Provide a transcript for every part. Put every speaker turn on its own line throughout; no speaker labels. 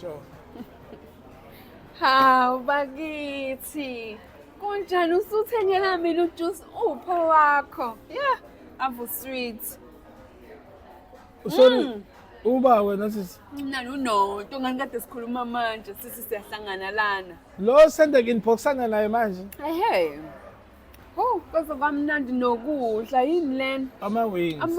Sure.
Hawu bakithi. Kunjani usuthengela mina ujuice upho wakho? Yeah, avo sweet.
Sorry. Uba wena sisi.
Mina uNoto ngani kade sikhuluma manje sithi siyahlangana lana.
Lo sende inboxana naye manje.
Ehhe. Oh, kwaze kwamnandi nokudla yini lena?
Ama-wings.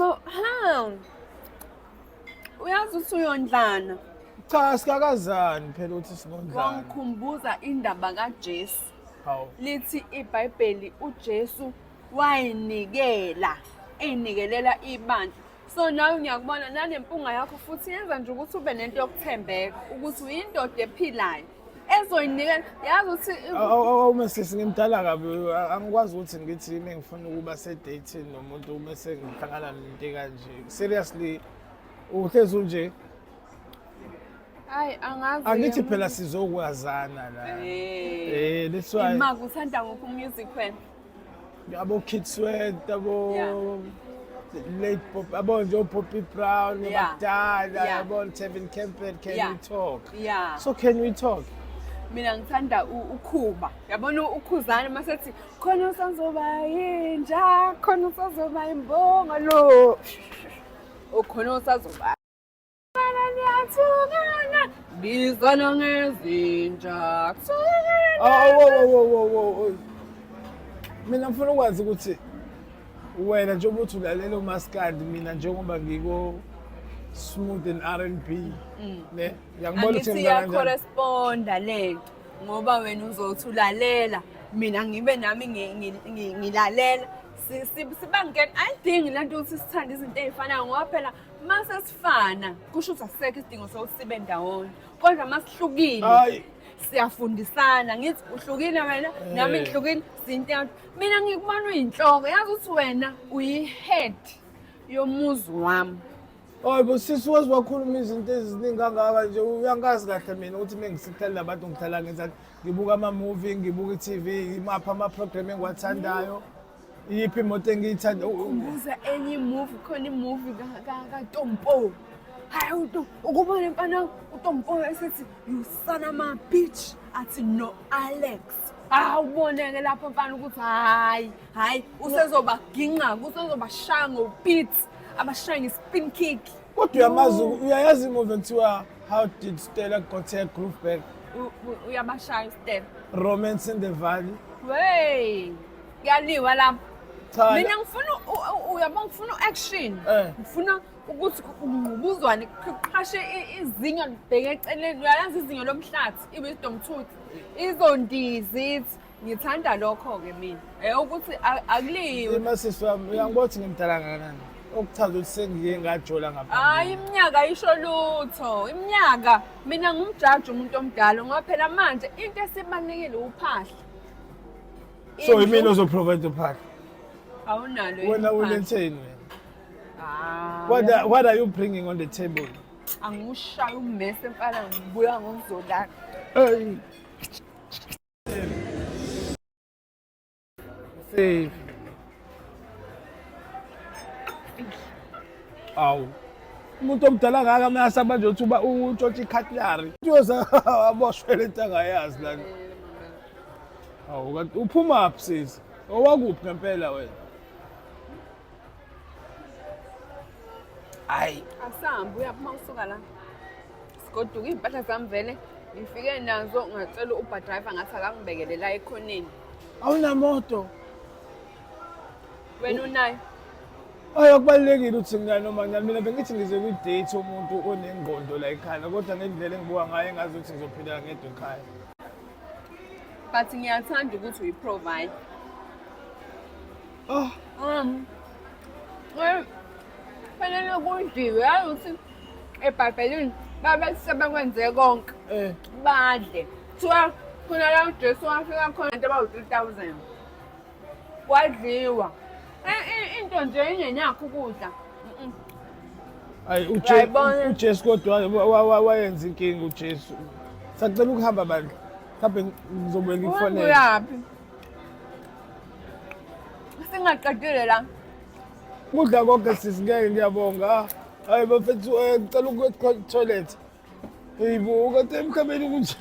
Uyazi ukuthi uyondlana.
Cha sikakazani phela ukuthi singondlana.
Wangikhumbuza indaba kaJesu.
Hawu.
Lithi iBhayibheli uJesu eyinikelela ibandla. So nawe ngiyakubona nanempunga yakho futhi yenza nje ukuthi ube nento yokuthembeka ukuthi uyindoda ephilayo ezoyinikela yazi ukuthi
Uma sesingimdala kabi angikwazi ukuthi ngithi mina ngifuna ukuba sedating nomuntu uma sengihlangana nento kanje. Seriously uhlezi unje?
hayi angazi
Angithi phela sizokwazana la. That's why.
Imaka uthanda ngophi music wena?
Abo Kid Sweat, abo
Yeah.
late pop, abo Joe Poppy Brown,
Yeah.
Abadala,
Yeah.
abo Tevin Kemper, can
Yeah.
we talk?
Yeah.
So can we talk?
Mina ngithanda ukhuba. Yabona ukhuzana masethi khona usazoba yinja, khona usazoba imbonga lo. Okhona usazoba niyathukana bizana ngezinja.
Oh. Mina ngifuna ukwazi ukuthi wena njengoba uthi ulalela uMaskandi mina njengoba ngiko smooth and R&B ne ngiyangibona ukuthi
Angithi ya corresponda lento ngoba wena uzothi ulalela mina ngibe nami ngilalela sibangena ayidingi lento ukuthi sithande izinto ezifanayo ngoba phela mase sifana kusho ukuthi asisekho isidingo sokuthi sibe ndawonye kodwa masihlukile siyafundisana ngithi uhlukile wena nami ngihlukile izinto mina ngikubona uyinhloko yazi ukuthi wena uyihead yomuzi wami.
Oh, busisi wazi wakhuluma izinto eziningi kangaka nje uyangazi kahle mina ukuthi mengisithela labantu ngihlala ngenza ngibuka ama-movie ngibuka i-TV imapha ama-program engiwathandayo iyiphi imoto engiyithanda
Umbuza enye movie khona imovie kaTompo. Hayi ukubona mfana uTompo esethi you son of a bitch athi no Alex. Uboneke lapha mfana ukuthi hayi usezoba ginqa usezoba shaya ngobeat abashaya nge-spin kick.
Kodwa uyayazi imovie kuthiwa How Did Stella Got Her Groove Back?
Uyabashaya Stella.
Romance in the Valley.
Wey kuyaliwa lapha.
Cha.
Mina ngifuna action. Ngifuna ukuthi ungqubuzwane qhashe izinyo libheke eceleni uyayazi izinyo lomhlathi i-wisdom tooth izondizi ngithanda lokho ke mina ukuthi akuliwe
Masisi wami uyangibona ukuthi ngimdala kangakanani okuchaza ukuthi sengike ngajola ngapha
hayi iminyaka ayisho lutho iminyaka mina ngumjaji umuntu omdala ngoba phela manje into esibalekile uphahla
so imina uzoprovide uphahla
awunalo
wena uletheni wena what are you bringing on the table?
Angushaya ummese mfana ngibuya ngokuzolala.
Safe. Awu. Umuntu omdala ngaka mayasaba nje ukuthi uba utshotsa ikhatlari. Uyoza aboshwe lento angayazi lana. Awu kanti uphuma aphi sisi? Owakuphi ngempela wena? Hayi,
Asambe uyaphuma usuka la. Sigoduka impahla zami vele ngifike nazo ngatshela u-Uber driver ngathi akangibekele la ekhoneni.
awunamoto.
Wena unayo?
Akubalulekile ukuthi mina noma mina bengithi ngize kwi-date umuntu onengqondo la ekhaya kodwa ngendlela engibuka ngayo engazi ukuthi ngizophila ngedwa ekhaya.
But ngiyathanda ukuthi uyi-provide. Fanele kudliwe yazi ukuthi eBhayibhelini babekwenze konke badle kuthiwa khona la uJesu wafika khona abantu abawu-3,000 kwadliwa into nje ingenakho ukudla.
Hayi uJesu kodwa wayenza inkinga uJesu. Sacela ukuhamba bandla. Mhlawumbe ngizobuye ngikufonele.
Uyaphi? Singaqedile la.
Kudla konke sisingeke ngiyabonga. Hayi bafethu ngicela ukuthi toilet. Hey bo, kade emkhabeni kunjani?